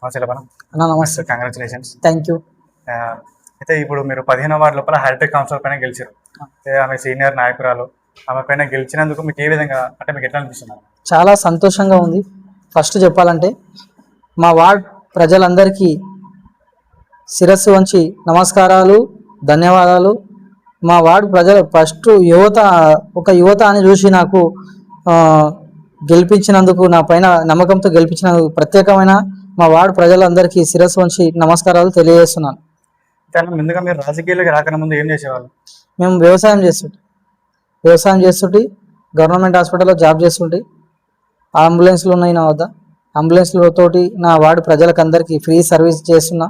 అన్న నమస్తే. Congratulations. Thank you. అయితే ఇప్పుడు మీరు 15వ వార్డు లోపల హైటెక్ కౌన్సిలర్ పైన గెలిచారు. ఆమె సీనియర్ నాయకురాలు. ఆమె పైన గెలిచినందుకు మీకు ఏ విధంగా అంటే మీకు ఎట్లా అనిపిస్తుంది? చాలా సంతోషంగా ఉంది. ఫస్ట్ చెప్పాలంటే మా వార్డ్ ప్రజలందరికీ శిరస్సు వంచి నమస్కారాలు, ధన్యవాదాలు. మా వార్డు ప్రజలు ఫస్ట్ యువత అని చూసి నాకు గెలిపించినందుకు, నా పైన నమ్మకంతో గెలిపించినందుకు ప్రత్యేకమైన మా వార్డు ప్రజలందరికీ శిరస్సు వంచి నమస్కారాలు తెలియజేస్తున్నాను. ముందుగా మీరు రాజకీయాలకు రాకన ముందు ఏం చేసేవాళ్ళు? మేము వ్యవసాయం చేస్తుంటే గవర్నమెంట్ హాస్పిటల్లో జాబ్ చేస్తుంటే అంబులెన్స్లు ఉన్నాయి నా వద్ద. అంబులెన్స్లతోటి నా వార్డు ప్రజలకు అందరికీ ఫ్రీ సర్వీస్ చేస్తున్నా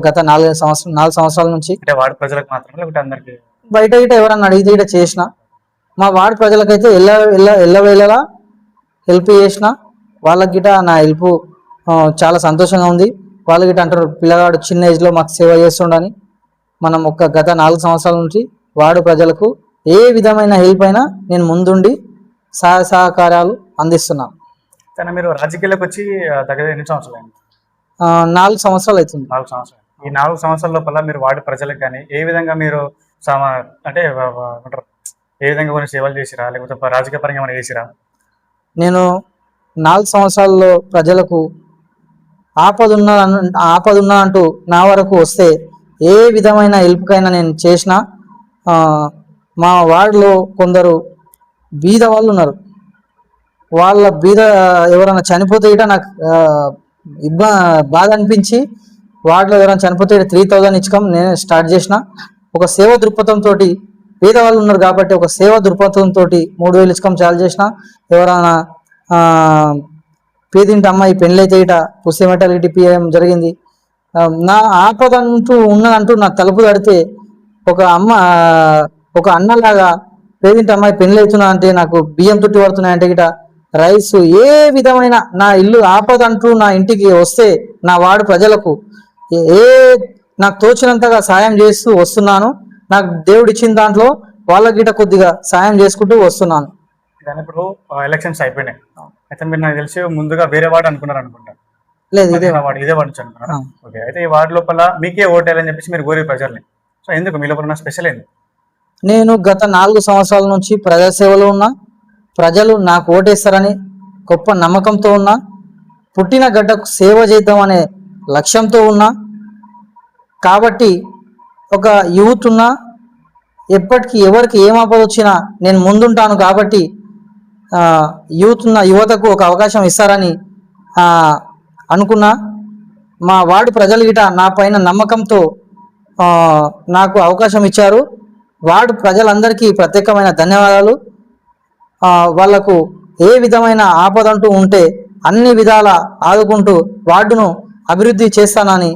గత 4 సంవత్సరాల నుంచి. అంటే వార్డు ప్రజలకు మాత్రమే లేకపోతే అందరికీ? బయట ఎవరన్నా అడిగితే ఇట చేసిన. మా వార్డు ప్రజలకైతే ఎల్లవేళలా హెల్ప్ చేసిన. వాళ్ళకి గిట నా హెల్ప్ చాలా సంతోషంగా ఉంది. వాళ్ళు గిట అంటారు, పిల్లగాడు చిన్న ఏజ్లో మాకు సేవ చేస్తుండని. మనం గత 4 సంవత్సరాల నుంచి వార్డు ప్రజలకు ఏ విధమైన హెల్ప్ అయినా నేను ముందుండి సహకారాలు అందిస్తున్నాను. కానీ మీరు రాజకీయాలకు వచ్చి దగ్గర ఎన్ని సంవత్సరాలు అయింది? 4 సంవత్సరాలు అవుతుంది. 4 సంవత్సరాలు. ఈ 4 సంవత్సరాల లోపల మీరు వార్డు ప్రజలకు కానీ ఏ విధంగా మీరు అంటే ఏ విధంగా కొన్ని సేవలు చేసిరా, లేకపోతే రాజకీయ పరంగా ఏమైనా చేసిరా? నేను 4 సంవత్సరాల్లో ప్రజలకు ఆపదున్నా అంటూ నా వరకు వస్తే ఏ విధమైన హెల్ప్కైనా నేను చేసిన. మా వార్డులో కొందరు బీద వాళ్ళు ఉన్నారు. వాళ్ళ ఎవరైనా చనిపోతే ఇట నాకు బాధ అనిపించి వార్డులో ఎవరైనా చనిపోతే 3000 ఇచ్చకం నేను స్టార్ట్ చేసిన. ఒక సేవ దృక్పథంతో పేదవాళ్ళు ఉన్నారు కాబట్టి ఒక సేవ దృక్పథంతో 3000 ఇచ్చకం చాలు చేసిన. ఎవరైనా పేదింటి అమ్మాయి పెళ్ళైతే ఇట పుస్తమెటాలిటీ పిఎం జరిగింది. నా ఆపదంటూ ఉన్నదంటూ నా తలుపు తడితే ఒక అన్నలాగా పేదింటి అమ్మాయి పెళ్ళి అవుతున్నా అంటే నాకు బియ్యం తుట్టి పడుతున్నాయంటే గిట రైస్ ఏ విధమైన నా ఇల్లు ఆపదంటూ నా ఇంటికి వస్తే నా వార్డు ప్రజలకు నాకు తోచినంతగా సాయం చేస్తూ వస్తున్నాను. నాకు దేవుడు ఇచ్చిన దాంట్లో వాళ్ళ గిట కొద్దిగా సాయం చేసుకుంటూ వస్తున్నాను. ఇప్పుడు ఎలక్షన్స్ అయిపోయినాయి. అయితే మీరు నాకు తెలిసి ముందుగా వేరే వార్డు అనుకున్నారు అనుకుంటా? లేదు, ఇదే వార్డు అనుకున్నారు. ఓకే. అయితే ఈ వార్డు లోపల మీకే ఓటేయాలని చెప్పేసి మీరు కోరి ప్రజల్ని. సో ఎందుకు మీ లోపల స్పెషల్ ఏంది? నేను గత 4 సంవత్సరాల నుంచి ప్రజాసేవలో ఉన్నా. ప్రజలు నాకు ఓటేస్తారని గొప్ప నమ్మకంతో ఉన్నా. పుట్టిన గడ్డకు సేవ చేద్దామనే లక్ష్యంతో ఉన్నా. కాబట్టి ఒక యూత్ ఉన్నా, ఎప్పటికీ ఎవరికి ఏం ఆపద వచ్చినా నేను ముందుంటాను. కాబట్టి యువతకు ఒక అవకాశం ఇస్తారని అనుకున్నా. మా వార్డు ప్రజలు గిట నా పైన నమ్మకంతో నాకు అవకాశం ఇచ్చారు. వార్డు ప్రజలందరికీ ప్రత్యేకమైన ధన్యవాదాలు. వాళ్లకు ఏ విధమైన ఆపదంటూ ఉంటే అన్ని విధాల ఆదుకుంటూ వార్డును అభివృద్ధి చేస్తానని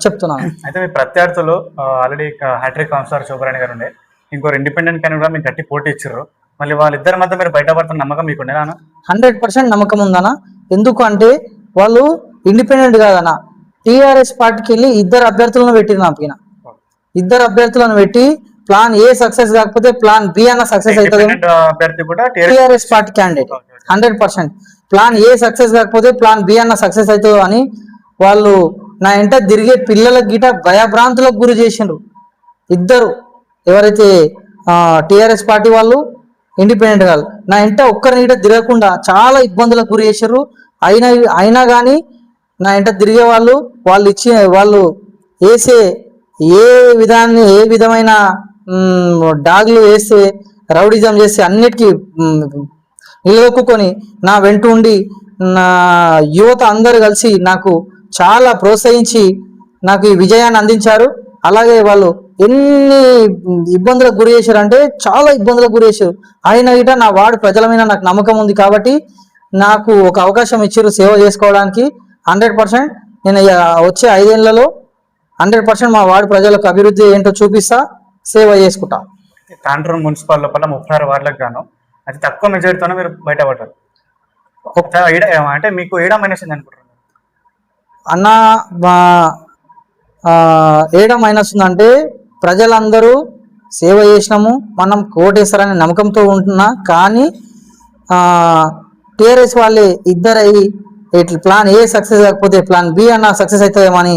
చెప్తున్నాను. అయితే మీ ప్రత్యర్థులు ఆల్రెడీ హ్యాట్రిక్ కౌన్సిలర్ శోభరాణి గారు ఉండే, ఇంకోరు ఇండిపెండెంట్ కానీ కూడా మీకు గట్టి పోటీ ఇచ్చారు. మళ్ళీ వాళ్ళిద్దరి మధ్య మీరు బయటపడుతున్న నమ్మకం మీకు ఉండేనా? 100% నమ్మకం ఉందనా. ఎందుకు అంటే వాళ్ళు ఇండిపెండెంట్ కాదనా, టీఆర్ఎస్ పార్టీకి వెళ్ళి 2 అభ్యర్థులను పెట్టిరు. నా పైన 2 అభ్యర్థులను పెట్టి ప్లాన్ ఏ సక్సెస్ కాకపోతే ప్లాన్ బి అన్న సక్సెస్ అవుతుంది. TRS party candidate 100%. Plan A success కాకపోతే ప్లాన్ బి అన్న సక్సెస్ అవుతుంది అని వాళ్ళు నా ఇంట తిరిగే పిల్లలకు గిట భయభ్రాంతులకు గురి చేసిండ్రు. 2 ఎవరైతే టీఆర్ఎస్ పార్టీ వాళ్ళు, ఇండిపెండెంట్ వాళ్ళు నా ఇంట ఒక్కరిని గిట తిరగకుండా చాలా ఇబ్బందులకు గురి చేశారు. అయినా కానీ నా ఇంట తిరిగే వాళ్ళు వేసే ఏ విధమైన డాగ్లు వేస్తే, రౌడిజం చేస్తే అన్నిటికీ నిలదొక్కుని నా వెంట ఉండి నా యువత అందరూ కలిసి నాకు చాలా ప్రోత్సహించి నాకు ఈ విజయాన్ని అందించారు. అలాగే వాళ్ళు ఎన్ని ఇబ్బందులకు గురి చేశారంటే చాలా ఇబ్బందులకు గురి చేశారు. అయినా గిట నా వార్డు ప్రజల మీద నాకు నమ్మకం ఉంది కాబట్టి నాకు ఒక అవకాశం ఇచ్చారు సేవ చేసుకోవడానికి. 100% నేను వచ్చే 5 ఏళ్లలో 100% మా వార్డు ప్రజలకు అభివృద్ధి ఏంటో చూపిస్తా, సేవ చేసుకుంటా. తాండ్రూరు మున్సిపల్ లోపల 36 వార్డులకు గాను అతి తక్కువ మెజారిటీతోనే మీరు బయటపడ్డారు. అంటే మీకు ఏడా మైనస్ అనుకుంటున్నారు అన్న? ఏడా మైనస్ ఉందంటే ప్రజలందరూ సేవ చేసినాము, మనం కోటేస్తారనే నమ్మకంతో ఉంటున్నా. కానీ టీఆర్ఎస్ వాళ్ళే 2 ఇట్లా ప్లాన్ ఏ సక్సెస్ కాకపోతే ప్లాన్ బి అన్న సక్సెస్ అవుతుందేమో అని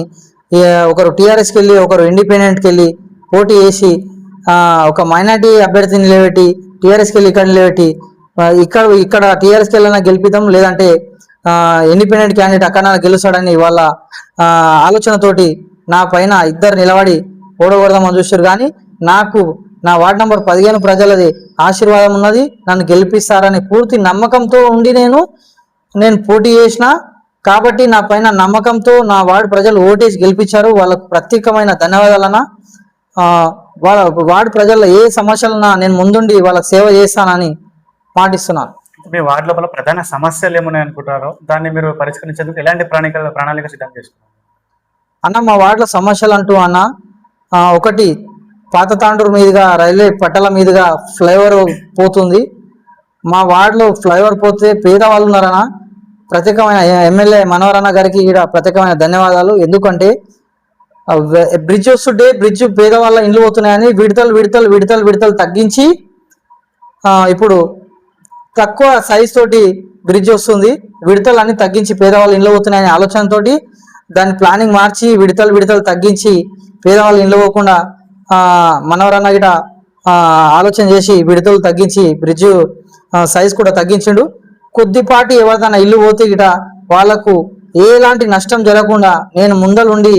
ఒకరు టీఆర్ఎస్కి వెళ్ళి ఒకరు ఇండిపెండెంట్కి వెళ్ళి పోటీ చేసి ఒక మైనార్టీ అభ్యర్థిని నిలబెట్టి టీఆర్ఎస్కి వెళ్ళి ఇక్కడ నిలబెట్టి ఇక్కడ టీఆర్ఎస్కి వెళ్ళినా గెలిపిద్దాం, లేదంటే ఇండిపెండెంట్ క్యాండిడేట్ అక్కడ గెలుస్తాడని వాళ్ళ ఆలోచనతోటి నా పైన ఇద్దరు నిలబడి ఓడగొడదామని చూశారు. కానీ నాకు నా వార్డ్ నంబర్ 15 ప్రజలది ఆశీర్వాదం ఉన్నది, నన్ను గెలిపిస్తారని పూర్తి నమ్మకంతో ఉండి నేను పోటీ చేసిన. కాబట్టి నా పైన నమ్మకంతో నా వార్డు ప్రజలు ఓటేసి గెలిపించారు. వాళ్ళకు ప్రత్యేకమైన ధన్యవాదాలన్నా. వాళ్ళ వార్డు ప్రజల ఏ సమస్యలన్నా నేను ముందుండి వాళ్ళకి సేవ చేస్తానని మాటిస్తున్నాను. మీ వార్డు లోపల ప్రధాన సమస్యలు ఏమున్నాయి అనుకుంటారో దాన్ని మీరు పరిష్కరించేందుకు ఎలాంటి ప్రణాళిక సిద్ధం చేసుకున్నారు అన్న? మా వార్డులో సమస్యలు అంటూ అన్న, ఒకటి పాత తాండూరు మీదుగా రైల్వే పట్టాల మీదుగా ఫ్లైఓవర్ పోతుంది. మా వార్డులో ఫ్లైఓవర్ పోతే పేదవాళ్ళు ఉన్నారన్న. ప్రత్యేకమైన ఎమ్మెల్యే మనోహర్ అన్న గారికి ఇక్కడ ప్రత్యేకమైన ధన్యవాదాలు. ఎందుకంటే బ్రిడ్జ్ వస్తుంటే బ్రిడ్జ్ పేదవాళ్ళ ఇండ్లు పోతున్నాయని విడతలు తగ్గించి ఇప్పుడు తక్కువ సైజ్ తోటి బ్రిడ్జ్ వస్తుంది. విడతలన్నీ తగ్గించి పేదవాళ్ళ ఇండ్లు పోతున్నాయనే ఆలోచనతోటి దాని ప్లానింగ్ మార్చి విడతలు తగ్గించి పేదవాళ్ళ ఇండ్లు పోకుండా మనోహర్ అన్న గిట ఆలోచన చేసి విడతలు తగ్గించి బ్రిడ్జ్ సైజ్ కూడా తగ్గించిండు. కొద్దిపాటి ఎవరిదైనా ఇల్లు పోతే గిట వాళ్ళకు ఎలాంటి నష్టం జరగకుండా నేను ముందలుండి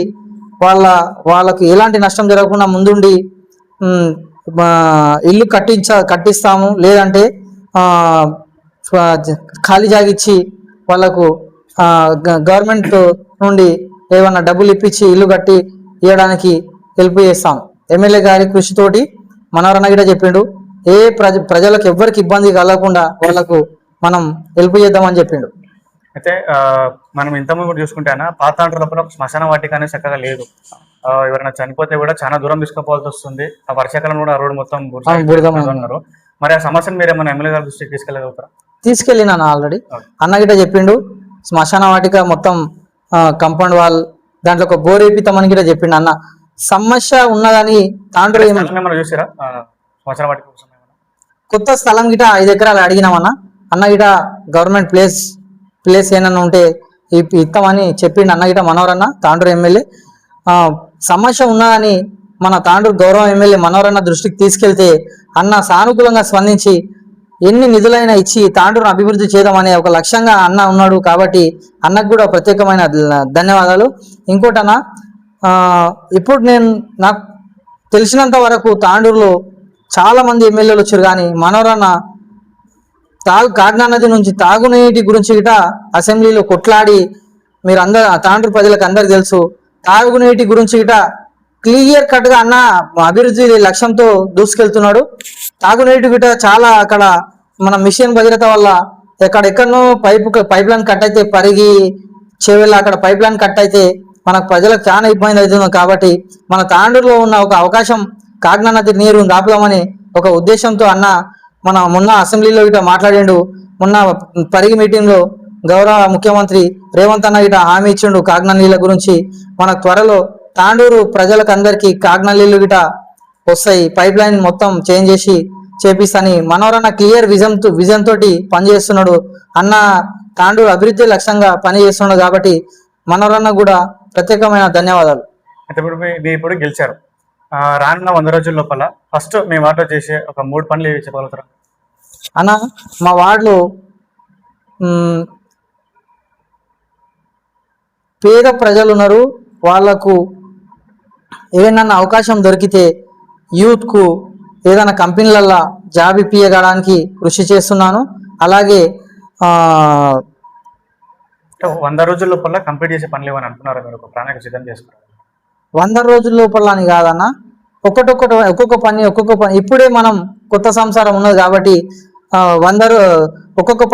వాళ్ళకు ఎలాంటి నష్టం జరగకుండా ముందుండి ఇల్లు కట్టిస్తాము, లేదంటే ఖాళీ జాగిచ్చి వాళ్ళకు గవర్నమెంట్ నుండి ఏమన్నా డబ్బులు ఇప్పించి ఇల్లు కట్టి ఇవ్వడానికి హెల్ప్ చేస్తాం. ఎమ్మెల్యే గారి కృషితోటి మనోహర్ అన్న గిట చెప్పిండు, ఏ ప్రజలకు ఎవ్వరికి ఇబ్బంది కలగకుండా వాళ్ళకు మనం హెల్ప్ చేద్దామని చెప్పిండు. అయితే మనం ఇంతకుముందు కూడా చూసుకుంటే పాత లోపల శ్మశాన వాటిక అనేది చక్కగా లేదు. ఎవరైనా చనిపోతే కూడా చాలా దూరం తీసుకుపోవాల్సి వస్తుంది. ఆ వర్షాకాలం కూడా రోడ్డు మొత్తం ఉన్నారు. మరి ఆ సమస్యను మీరు ఏమైనా ఎమ్మెల్యే గారి దృష్టికి తీసుకెళ్ళగలుగుతారా? తీసుకెళ్ళినా అన్న అన్న గిట చెప్పిండు. శ్మశాన వాటిక మొత్తం కంపౌండ్ వాల్ దాంట్లో ఒక బోర్ వేపిస్తామని గిట చెప్పిండు అన్న. సమస్య ఉన్నదని తాండ్రు చూసారా? శ్మశాన వాటిక కొత్త స్థలం గిట 5 ఎకరాలు అడిగినామన్న. అన్న గిట గవర్నమెంట్ ప్లేస్ ఏమన్నా ఉంటే ఇస్తామని చెప్పిండు అన్న గిట మనోహర్ అన్న, తాండూరు ఎమ్మెల్యే. సమస్య ఉన్నదని మన తాండూరు గౌరవ ఎమ్మెల్యే మనోహర్ అన్న దృష్టికి తీసుకెళ్తే అన్న సానుకూలంగా స్పందించి ఎన్ని నిధులైనా ఇచ్చి తాండూరును అభివృద్ధి చేద్దామనే ఒక లక్ష్యంగా అన్న ఉన్నాడు. కాబట్టి అన్నకు కూడా ప్రత్యేకమైన ధన్యవాదాలు. ఇంకోటన్నా, ఇప్పుడు నాకు తెలిసినంత వరకు తాండూరులో చాలా మంది ఎమ్మెల్యేలు వచ్చారు, కానీ మనోహర్ అన్న కాకినాడ నది నుంచి తాగునీటి గురించి గిట అసెంబ్లీలో కొట్లాడి, మీరు తాండూరు ప్రజలకు అందరికి తెలుసు, తాగునీటి గురించి గిట క్లియర్ కట్ గా అన్న అభివృద్ధి లక్ష్యంతో దూసుకెళ్తున్నాడు. తాగునీటి గిట చాలా అక్కడ మన మిషన్ భద్రత వల్ల ఎక్కడెక్కడనో పైప్ లైన్ కట్ అయితే పరిగి చెవిలో అక్కడ పైప్ లైన్ కట్ అయితే మనకు ప్రజలకు చాలా ఇబ్బంది అవుతుంది. కాబట్టి మన తాండూరులో ఉన్న ఒక అవకాశం కాకినాడ నది నీరు ఆపుదామని ఒక ఉద్దేశంతో అన్న మొన్న అసెంబ్లీలో గిట మాట్లాడిండు. మొన్న పరిగి మీటింగ్ లో గౌరవ ముఖ్యమంత్రి రేవంత్ అన్న గిట హామీ ఇచ్చిండు కాకినాడ నీళ్ళ గురించి. మనకు త్వరలో తాండూరు ప్రజలకు అందరికీ కాకినాడ నీళ్ళు గిట వస్తాయి, పైప్ లైన్ మొత్తం చేంజ్ చేసి చేపిస్తాని మనోహర్ అన్న క్లియర్ విజన్ తోటి పనిచేస్తున్నాడు. అన్న తాండూరు అభివృద్ధి లక్ష్యంగా పనిచేస్తున్నాడు. కాబట్టి మనోహర్ అన్న కూడా ప్రత్యేకమైన ధన్యవాదాలు. అయితే ఇప్పుడు గెలిచారు, రానున్న 100 రోజుల లోపల ఫస్ట్ మీ వార్డులో చేసే ఒక 3 పనులు ఏవి చెప్పగలుగుతారా అన్న? మా వార్డులో పేద ప్రజలు ఉన్నారు, వాళ్లకు ఏదైనా అవకాశం దొరికితే యూత్కు ఏదైనా కంపెనీలల్లో జాబ్ ఇప్పించడానికి కృషి చేస్తున్నాను. అలాగే 100 రోజుల లోపల కంప్లీట్ చేసే పనులు ఏమని అనుకున్నారా? మీరు ఒక ప్రణాళిక సిద్ధం చేసుకున్నారు? 100 రోజుల లోపల అని కాదన్న, ఒక్కొక్క పని ఇప్పుడే మనం కొత్త సంసారం ఉన్నది కాబట్టి ఒక్కొక్క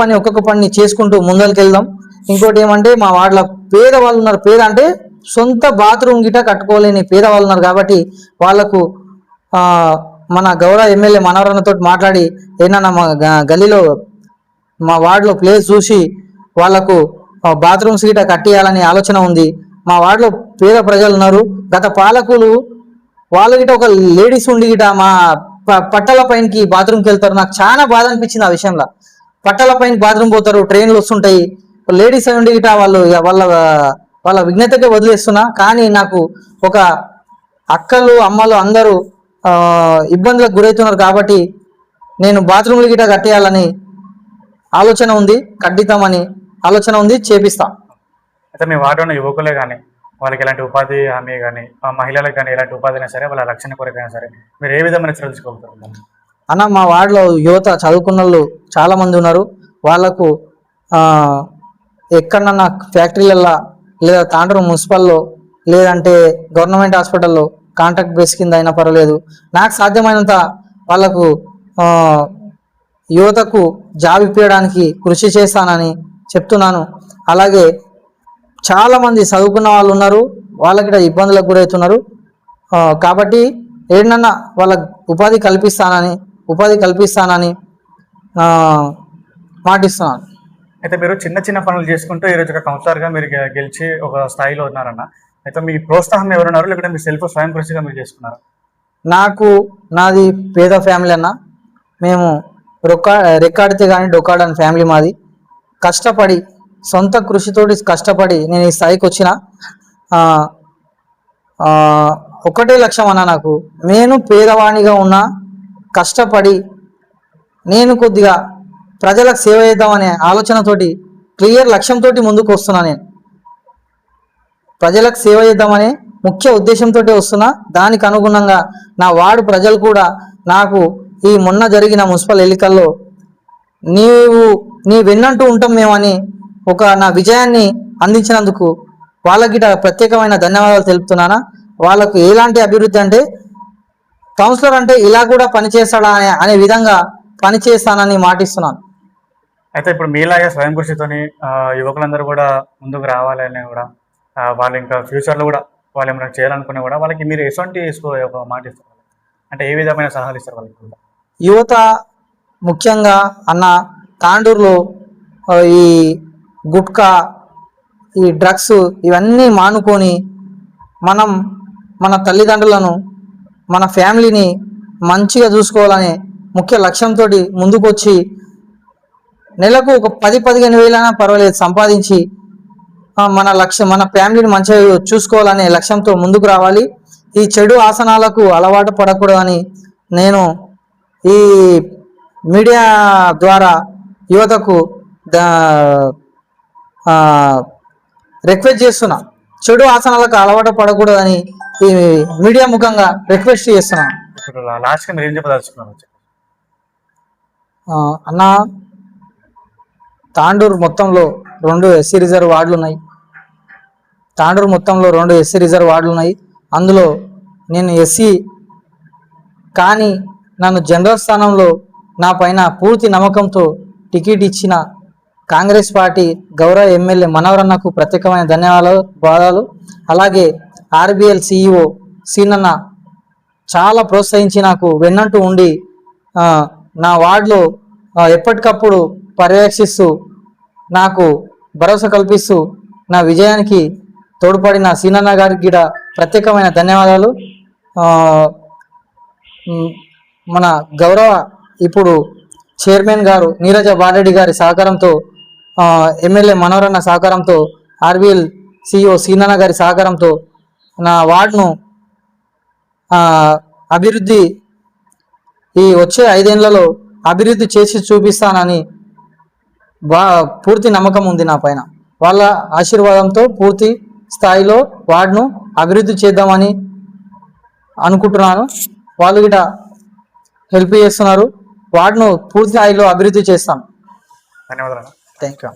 పని చేసుకుంటూ ముందరికి వెళ్దాం. ఇంకోటి ఏమంటే మా వార్డులో పేదవాళ్ళు ఉన్నారు. పేద అంటే సొంత బాత్రూమ్ గిట కట్టుకోలేని పేదవాళ్ళు ఉన్నారు. కాబట్టి వాళ్లకు మన గౌరవ ఎమ్మెల్యే మనోహర్ అన్నతో మాట్లాడి ఏమన్నా మా గల్లీలో మా వార్డులో ప్లేస్ చూసి వాళ్లకు బాత్రూమ్స్ గిట కట్టియాలని ఆలోచన ఉంది. మా వార్డులో పేద ప్రజలు ఉన్నారు. గత పాలకులు వాళ్ళు గిట ఒక లేడీస్ ఉండి గిట మా పట్టల పైనకి బాత్రూమ్కి వెళ్తారు. నాకు చాలా బాధ అనిపించింది ఆ విషయంలో. పట్టల పైన బాత్రూమ్ పోతారు, ట్రైన్లు వస్తుంటాయి, లేడీస్ ఉండి గిట వాళ్ళు ఇక వాళ్ళ విజ్ఞతకే వదిలేస్తున్నా. కానీ నాకు ఒక అక్కలు అమ్మలు అందరూ ఇబ్బందులకు గురవుతున్నారు కాబట్టి నేను బాత్రూమ్లు గిట కట్టేయాలని ఆలోచన ఉంది, కట్టిద్దామని ఆలోచన ఉంది, చేపిస్తా. అయితే మీ వార్డులో ఉన్న యువకులే కానీ వాళ్ళకి ఎలాంటి ఉపాధి హామీ కానీ మహిళలకు కానీ ఎలాంటి ఉపాధి అయినా సరే వాళ్ళ రక్షణ కొరకైనా సరే మీరు ఏ విధమైన చర్యలు తీసుకోగలుగుతారు? అన్న మా వార్డులో యువత చదువుకున్న వాళ్ళు చాలా మంది ఉన్నారు. వాళ్ళకు ఎక్కడన్నా ఫ్యాక్టరీలల్లో లేదా తాండ్రు మున్సిపల్లో లేదంటే గవర్నమెంట్ హాస్పిటల్లో కాంట్రాక్ట్ బేస్ కింద అయినా పర్వాలేదు, నాకు సాధ్యమైనంత వాళ్ళకు యువతకు జాబ్ ఇప్పించడానికి కృషి చేస్తానని చెప్తున్నాను. అలాగే చాలామంది చదువుకున్న వాళ్ళు ఉన్నారు, వాళ్ళకి ఇబ్బందులకు గురవుతున్నారు. కాబట్టి ఏంటన్నా వాళ్ళ ఉపాధి కల్పిస్తానని మాటిస్తున్నాను. అయితే మీరు చిన్న చిన్న పనులు చేసుకుంటూ ఈరోజు ఒక కౌన్సిలర్గా మీరు గెలిచి ఒక స్థాయిలో ఉన్నారన్న. అయితే మీ ప్రోత్సాహం ఎవరున్నారు, లేకపోతే మీ సెల్ఫ్ స్వయం కృషిగా మీరు చేసుకున్నారు? నాది పేద ఫ్యామిలీ అన్న. మేము రెక్కాడితే కానీ డొక్కాడని ఫ్యామిలీ మాది. కష్టపడి సొంత కృషితోటి కష్టపడి నేను ఈ స్థాయికి వచ్చిన. ఒకటే లక్ష్యం అన్న నాకు. నేను పేదవాణిగా ఉన్నా కష్టపడి నేను కొద్దిగా ప్రజలకు సేవ చేద్దామనే ఆలోచనతోటి క్లియర్ లక్ష్యంతో ముందుకు వస్తున్నా. నేను ప్రజలకు సేవ చేద్దామనే ముఖ్య ఉద్దేశంతో వస్తున్నా. దానికి అనుగుణంగా నా వార్డు ప్రజలు కూడా నాకు ఈ మొన్న జరిగిన మున్సిపల్ ఎన్నికల్లో నీ వెన్నంటూ ఉంటాం మేమని నా విజయాన్ని అందించినందుకు వాళ్ళకి ప్రత్యేకమైన ధన్యవాదాలు తెలుపుతున్నానా. వాళ్ళకు ఎలాంటి అభివృద్ధి అంటే కౌన్సిలర్ అంటే ఇలా కూడా పనిచేస్తాడా అనే విధంగా పనిచేస్తానని మాటిస్తున్నాను. అయితే ఇప్పుడు మీలాగే స్వయం కృషితోని యువకులందరూ కూడా ముందుకు రావాలని కూడా వాళ్ళు ఇంకా ఫ్యూచర్లో కూడా వాళ్ళు ఏమైనా చేయాలనుకున్నా కూడా వాళ్ళకి మీరు ఎటువంటి ఒక మాట ఇస్తారు, అంటే ఏ విధమైన సలహాలు ఇస్తారు వాళ్ళకి? యువత ముఖ్యంగా అన్న తాండూరులో ఈ గుట్కా, ఈ డ్రగ్స్ ఇవన్నీ మానుకొని మనం మన తల్లిదండ్రులను మన ఫ్యామిలీని మంచిగా చూసుకోవాలనే ముఖ్య లక్ష్యంతో ముందుకు వచ్చి నెలకు ఒక 10-15 వేలైనా పర్వాలేదు సంపాదించి మన ఫ్యామిలీని మంచిగా చూసుకోవాలనే లక్ష్యంతో ముందుకు రావాలి. ఈ చెడు ఆసనాలకు అలవాటు పడకూడదని నేను ఈ మీడియా ద్వారా యువతకు రిక్వెస్ట్ చేస్తున్నా. చెడు ఆసనాలకు అలవాటు పడకూడదని ఈ మీడియా ముఖంగా రిక్వెస్ట్ చేస్తున్నాను. ఇప్పుడు లాస్ట్గా మీరు ఏం చెప్పదలుచుకున్నారు అన్న? తాండూరు మొత్తంలో 2 ఎస్సీ రిజర్వ్ వార్డులు ఉన్నాయి. అందులో నేను ఎస్సీ కానీ నన్ను జనరల్ స్థానంలో నా పైన పూర్తి నమ్మకంతో టికెట్ ఇచ్చిన కాంగ్రెస్ పార్టీ గౌరవ ఎమ్మెల్యే మనవరన్నకు ప్రత్యేకమైన ధన్యవాదాలు. అలాగే ఆర్బిఎల్ సిఇఓ సీనన్న చాలా ప్రోత్సహించి నాకు వెన్నంటూ ఉండి నా వార్డులో ఎప్పటికప్పుడు పర్యవేక్షిస్తూ నాకు భరోసా కల్పిస్తూ నా విజయానికి తోడ్పడిన సీనన్న గారికి కూడా ప్రత్యేకమైన ధన్యవాదాలు. మన గౌరవ ఇప్పుడు చైర్మన్ గారు నీరజ బారెడ్డి గారి సహకారంతో, ఎమ్మెల్యే మనోరన్న సహకారంతో, ఆర్బిఎల్ సిఇఓ సీనన్న గారి సహకారంతో నా వార్డును అభివృద్ధి ఈ వచ్చే 5 ఏళ్లలో అభివృద్ధి చేసి చూపిస్తానని పూర్తి నమ్మకం ఉంది నా పైన. వాళ్ళ ఆశీర్వాదంతో పూర్తి స్థాయిలో వార్డును అభివృద్ధి చేద్దామని అనుకుంటున్నాను. వాళ్ళు గిట హెల్ప్ చేస్తున్నారు. వార్డును పూర్తి స్థాయిలో అభివృద్ధి చేస్తాను. ధన్యవాదాలు. Thank you.